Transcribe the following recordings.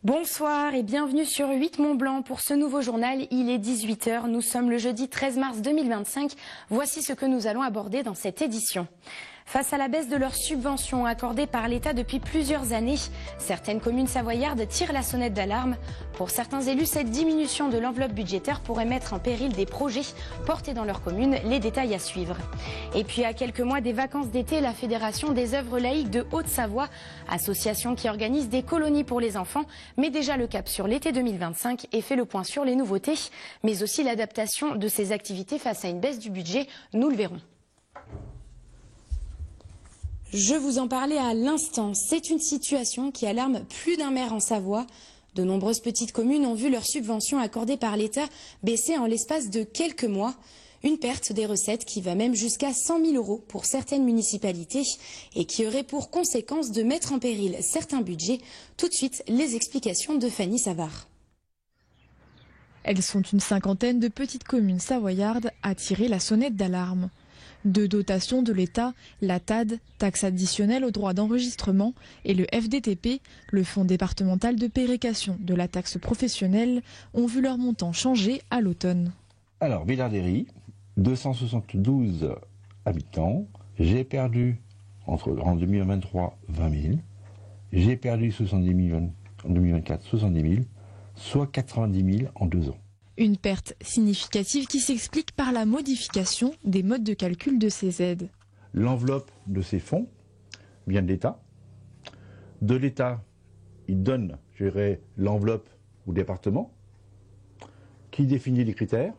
Bonsoir et bienvenue sur 8 Mont Blanc pour ce nouveau journal. Il est 18 h, nous sommes le jeudi 13 mars 2025. Voici ce que nous allons aborder dans cette édition. Face à la baisse de leurs subventions accordées par l'État depuis plusieurs années, certaines communes savoyardes tirent la sonnette d'alarme. Pour certains élus, cette diminution de l'enveloppe budgétaire pourrait mettre en péril des projets portés dans leur commune. Les détails à suivre. Et puis à quelques mois des vacances d'été, la Fédération des œuvres laïques de Haute-Savoie, association qui organise des colonies pour les enfants, met déjà le cap sur l'été 2025 et fait le point sur les nouveautés, mais aussi l'adaptation de ces activités face à une baisse du budget. Nous le verrons. Je vous en parlais à l'instant, c'est une situation qui alarme plus d'un maire en Savoie. De nombreuses petites communes ont vu leurs subventions accordées par l'État baisser en l'espace de quelques mois. Une perte des recettes qui va même jusqu'à 100 000 € pour certaines municipalités et qui aurait pour conséquence de mettre en péril certains budgets. Tout de suite, les explications de Fanny Savard. Elles sont une cinquantaine de petites communes savoyardes à tirer la sonnette d'alarme. Deux dotations de l'État, la TAD, taxe additionnelle aux droits d'enregistrement, et le FDTP, le Fonds départemental de péréquation de la taxe professionnelle, ont vu leur montant changer à l'automne. Alors, Villard-d'Héry, 272 habitants. J'ai perdu, en 2023, 20 000. J'ai perdu 70 000 en 2024, 70 000, soit 90 000 en 2 ans. Une perte significative qui s'explique par la modification des modes de calcul de ces aides. L'enveloppe de ces fonds vient de l'État. De l'État, il donne, je dirais, l'enveloppe au département, qui définit les critères,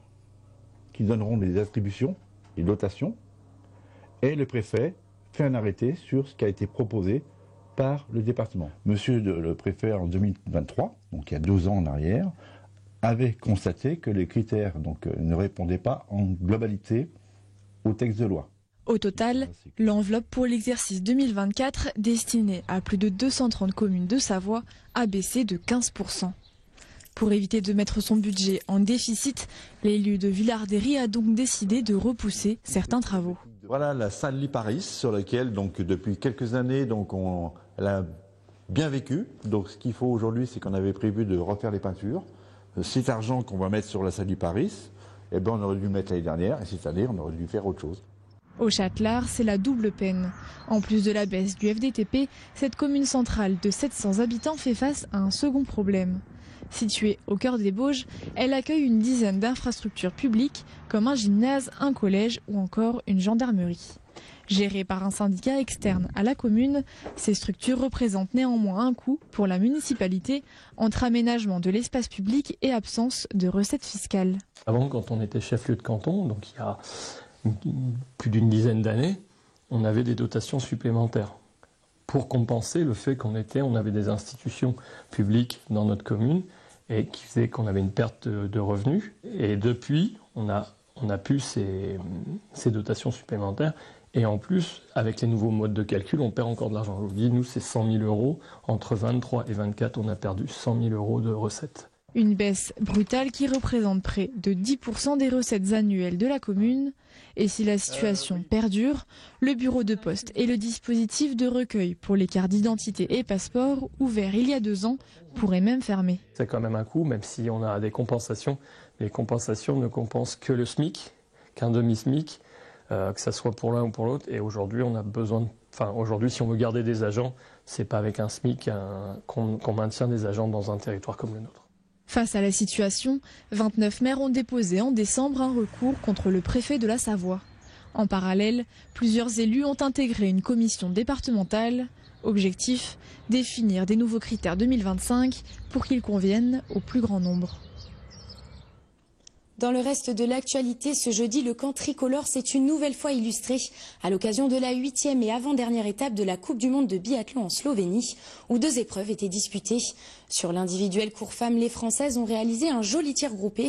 qui donneront les attributions, les dotations, et le préfet fait un arrêté sur ce qui a été proposé par le département. Monsieur le préfet, en 2023, donc il y a 2 ans en arrière, avait constaté que les critères ne répondaient pas en globalité au texte de loi. Au total, l'enveloppe pour l'exercice 2024, destinée à plus de 230 communes de Savoie, a baissé de 15 %. Pour éviter de mettre son budget en déficit, l'élu de Villard-d'Héry a donc décidé de repousser certains travaux. Voilà la salle Liparis sur laquelle, depuis quelques années, elle a bien vécu. Donc ce qu'il faut aujourd'hui, c'est qu'on avait prévu de refaire les peintures. Cet argent qu'on va mettre sur la salle du Paris, on aurait dû le mettre l'année dernière, et cette année, on aurait dû faire autre chose. Au Châtelard, c'est la double peine. En plus de la baisse du FDTP, cette commune centrale de 700 habitants fait face à un second problème. Située au cœur des Bauges, elle accueille une dizaine d'infrastructures publiques, comme un gymnase, un collège ou encore une gendarmerie. Gérées par un syndicat externe à la commune, ces structures représentent néanmoins un coût pour la municipalité entre aménagement de l'espace public et absence de recettes fiscales. Avant, quand on était chef-lieu de canton, donc il y a plus d'une dizaine d'années, on avait des dotations supplémentaires pour compenser le fait qu'on avait des institutions publiques dans notre commune et qui faisait qu'on avait une perte de revenus. Et depuis, on a pu ces dotations supplémentaires. Et en plus, avec les nouveaux modes de calcul, on perd encore de l'argent. Je vous dis, nous, c'est 100 000 €. Entre 23 et 24, on a perdu 100 000 € de recettes. Une baisse brutale qui représente près de 10 % des recettes annuelles de la commune. Et si la situation perdure, le bureau de poste et le dispositif de recueil pour les cartes d'identité et passeports, ouverts il y a 2 ans, pourraient même fermer. C'est quand même un coût, même si on a des compensations. Les compensations ne compensent que le SMIC, qu'un demi-SMIC. Que ça soit pour l'un ou pour l'autre. Et aujourd'hui, on a besoin aujourd'hui, si on veut garder des agents, c'est pas avec un SMIC qu'on maintient des agents dans un territoire comme le nôtre. Face à la situation, 29 maires ont déposé en décembre un recours contre le préfet de la Savoie. En parallèle, plusieurs élus ont intégré une commission départementale. Objectif, définir des nouveaux critères 2025 pour qu'ils conviennent au plus grand nombre. Dans le reste de l'actualité, ce jeudi, le camp tricolore s'est une nouvelle fois illustré à l'occasion de la 8e et avant-dernière étape de la Coupe du Monde de biathlon en Slovénie, où 2 épreuves étaient disputées. Sur l'individuel court femme, les Françaises ont réalisé un joli tir groupé.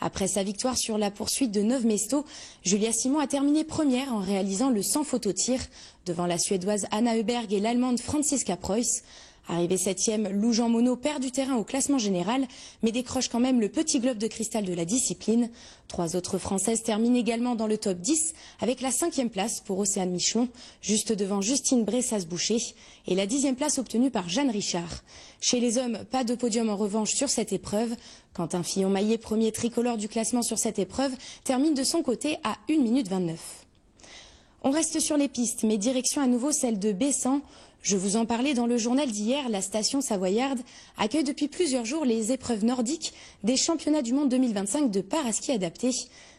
Après sa victoire sur la poursuite de 9 Mesto, Julia Simon a terminé première en réalisant le sans faute au tir devant la Suédoise Anna Öberg et l'Allemande Franziska Preuss. Arrivé 7e, Lou Jean Monod perd du terrain au classement général, mais décroche quand même le petit globe de cristal de la discipline. 3 autres Françaises terminent également dans le top 10, avec la 5e place pour Océane Michelon, juste devant Justine Bressas-Boucher, et la 10e place obtenue par Jeanne Richard. Chez les hommes, pas de podium en revanche sur cette épreuve. Quentin Fillon-Maillet, premier tricolore du classement sur cette épreuve, termine de son côté à 1 minute 29. On reste sur les pistes, mais direction à nouveau celle de Bessan. Je vous en parlais dans le journal d'hier, la station savoyarde accueille depuis plusieurs jours les épreuves nordiques des championnats du monde 2025 de paraski adapté.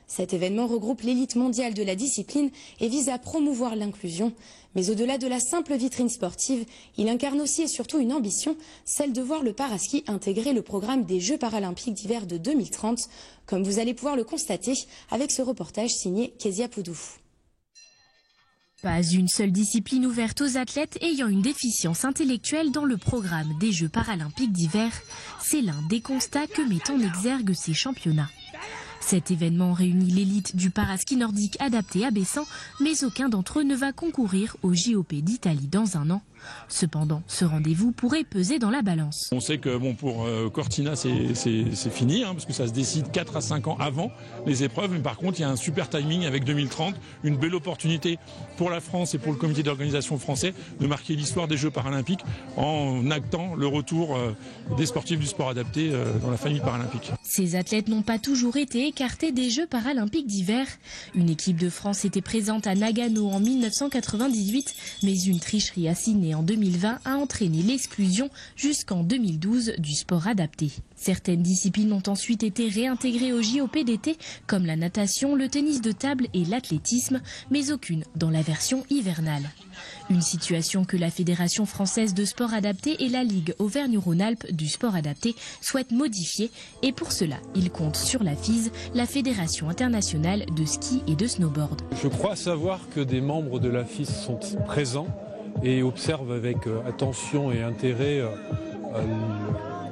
Cet événement regroupe l'élite mondiale de la discipline et vise à promouvoir l'inclusion. Mais au-delà de la simple vitrine sportive, il incarne aussi et surtout une ambition, celle de voir le paraski intégrer le programme des Jeux paralympiques d'hiver de 2030, comme vous allez pouvoir le constater avec ce reportage signé Kezia Poudou. Pas une seule discipline ouverte aux athlètes ayant une déficience intellectuelle dans le programme des Jeux paralympiques d'hiver. C'est l'un des constats que met en exergue ces championnats. Cet événement réunit l'élite du paraski nordique adapté à Bessan, mais aucun d'entre eux ne va concourir au JOP d'Italie dans un an. Cependant, ce rendez-vous pourrait peser dans la balance. On sait que pour Cortina, c'est fini, parce que ça se décide 4 à 5 ans avant les épreuves. Mais par contre, il y a un super timing avec 2030, une belle opportunité pour la France et pour le comité d'organisation français de marquer l'histoire des Jeux paralympiques en actant le retour des sportifs du sport adapté dans la famille paralympique. Ces athlètes n'ont pas toujours été écartés des Jeux paralympiques d'hiver. Une équipe de France était présente à Nagano en 1998, mais une tricherie assignée en 2020 a entraîné l'exclusion jusqu'en 2012 du sport adapté. Certaines disciplines ont ensuite été réintégrées au JOP d'été, comme la natation, le tennis de table et l'athlétisme, mais aucune dans la version hivernale. Une situation que la Fédération française de sport adapté et la Ligue Auvergne-Rhône-Alpes du sport adapté souhaitent modifier, et pour cela, ils comptent sur la FIS, la Fédération internationale de ski et de snowboard. Je crois savoir que des membres de la FIS sont présents et observe avec attention et intérêt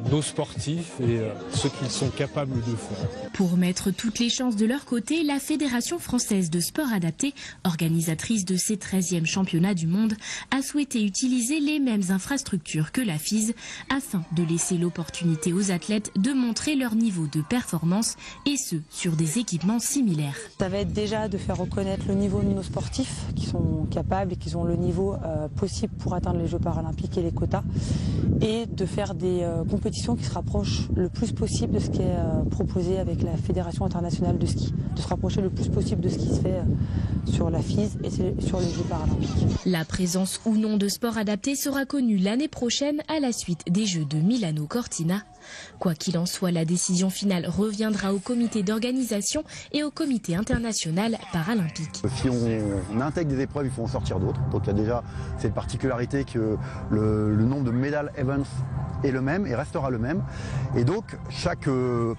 nos sportifs et ce qu'ils sont capables de faire. Pour mettre toutes les chances de leur côté, la Fédération française de sport adapté, organisatrice de ses 13e championnats du monde, a souhaité utiliser les mêmes infrastructures que la FIS afin de laisser l'opportunité aux athlètes de montrer leur niveau de performance et ce, sur des équipements similaires. Ça va être déjà de faire reconnaître le niveau de nos sportifs qui sont capables et qui ont le niveau possible pour atteindre les Jeux paralympiques et les quotas et de faire des compétitions qui se rapprochent le plus possible de ce qui est proposé avec la Fédération internationale de ski, de se rapprocher le plus possible de ce qui se fait sur la FIS et sur les Jeux paralympiques. La présence ou non de sport adapté sera connue l'année prochaine à la suite des Jeux de Milano-Cortina. Quoi qu'il en soit, la décision finale reviendra au comité d'organisation et au comité international paralympique. Si on intègre des épreuves, il faut en sortir d'autres. Donc il y a déjà cette particularité que le nombre de médailles Evans est le même et restera le même. Et donc chaque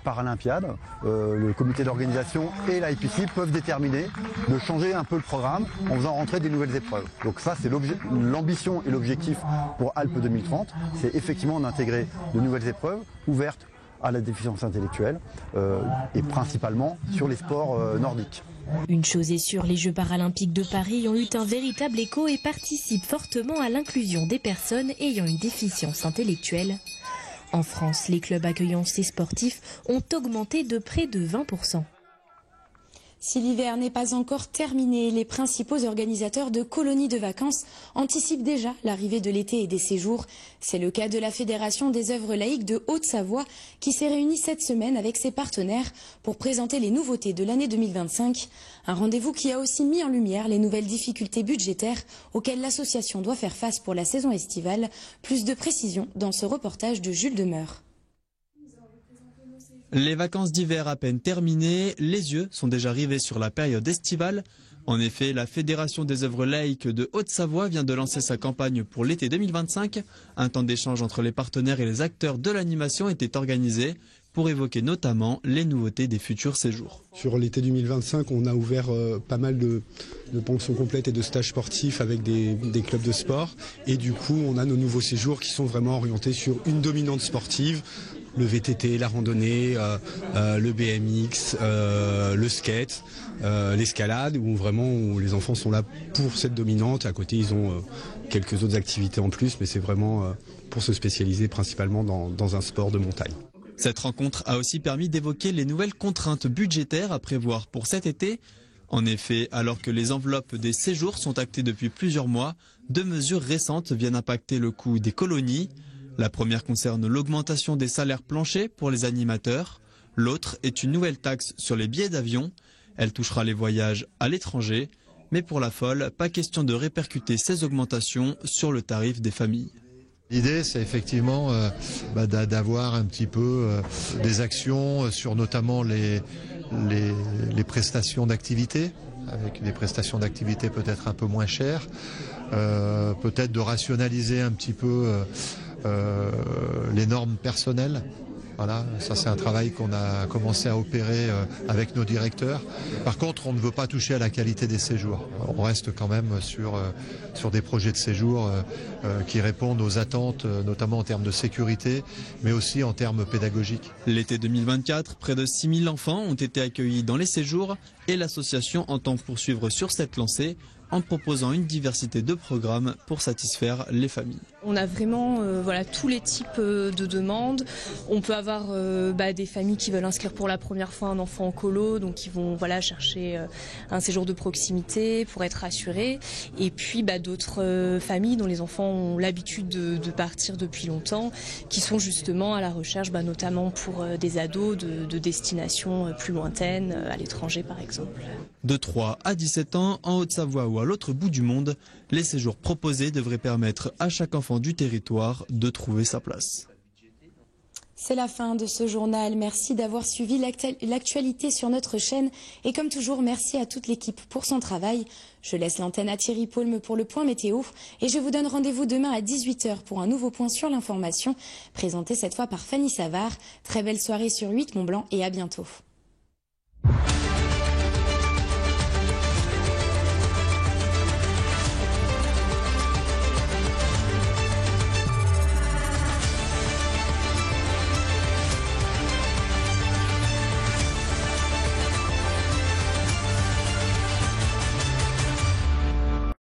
paralympiade, le comité d'organisation et l'IPC peuvent déterminer de changer un peu le programme en faisant rentrer des nouvelles épreuves. Donc ça c'est l'ambition et l'objectif pour Alpes 2030, c'est effectivement d'intégrer de nouvelles épreuves ouvertes à la déficience intellectuelle et principalement sur les sports nordiques. Une chose est sûre, les Jeux paralympiques de Paris ont eu un véritable écho et participent fortement à l'inclusion des personnes ayant une déficience intellectuelle. En France, les clubs accueillant ces sportifs ont augmenté de près de 20%. Si l'hiver n'est pas encore terminé, les principaux organisateurs de colonies de vacances anticipent déjà l'arrivée de l'été et des séjours. C'est le cas de la Fédération des œuvres laïques de Haute-Savoie qui s'est réunie cette semaine avec ses partenaires pour présenter les nouveautés de l'année 2025. Un rendez-vous qui a aussi mis en lumière les nouvelles difficultés budgétaires auxquelles l'association doit faire face pour la saison estivale. Plus de précisions dans ce reportage de Jules Demeur. Les vacances d'hiver à peine terminées, les yeux sont déjà rivés sur la période estivale. En effet, la Fédération des œuvres laïques de Haute-Savoie vient de lancer sa campagne pour l'été 2025. Un temps d'échange entre les partenaires et les acteurs de l'animation était organisé pour évoquer notamment les nouveautés des futurs séjours. Sur l'été 2025, on a ouvert pas mal de pensions complètes et de stages sportifs avec des clubs de sport. Et du coup, on a nos nouveaux séjours qui sont vraiment orientés sur une dominante sportive, le VTT, la randonnée, le BMX, le skate, l'escalade, où les enfants sont là pour cette dominante. À côté, ils ont quelques autres activités en plus, mais c'est vraiment pour se spécialiser principalement dans un sport de montagne. Cette rencontre a aussi permis d'évoquer les nouvelles contraintes budgétaires à prévoir pour cet été. En effet, alors que les enveloppes des séjours sont actées depuis plusieurs mois, 2 mesures récentes viennent impacter le coût des colonies. La première concerne l'augmentation des salaires planchers pour les animateurs. L'autre est une nouvelle taxe sur les billets d'avion. Elle touchera les voyages à l'étranger. Mais pour la FOL, pas question de répercuter ces augmentations sur le tarif des familles. L'idée, c'est effectivement d'avoir un petit peu des actions sur notamment les prestations d'activité, avec des prestations d'activité peut-être un peu moins chères, peut-être de rationaliser un petit peu les normes personnelles. Voilà, ça c'est un travail qu'on a commencé à opérer avec nos directeurs. Par contre, on ne veut pas toucher à la qualité des séjours. On reste quand même sur des projets de séjour qui répondent aux attentes, notamment en termes de sécurité, mais aussi en termes pédagogiques. L'été 2024, près de 6000 enfants ont été accueillis dans les séjours et l'association entend poursuivre sur cette lancée en proposant une diversité de programmes pour satisfaire les familles. On a vraiment tous les types de demandes. On peut avoir des familles qui veulent inscrire pour la première fois un enfant en colo, donc qui vont chercher un séjour de proximité pour être rassurés. Et puis d'autres familles dont les enfants ont l'habitude de partir depuis longtemps, qui sont justement à la recherche, notamment pour des ados, de destinations plus lointaines, à l'étranger par exemple. De 3 à 17 ans, en Haute-Savoie ou à l'autre bout du monde, les séjours proposés devraient permettre à chaque enfant du territoire de trouver sa place. C'est la fin de ce journal. Merci d'avoir suivi l'actualité sur notre chaîne. Et comme toujours, merci à toute l'équipe pour son travail. Je laisse l'antenne à Thierry Paulme pour le point météo. Et je vous donne rendez-vous demain à 18 h pour un nouveau point sur l'information, présenté cette fois par Fanny Savard. Très belle soirée sur 8 Mont-Blanc et à bientôt.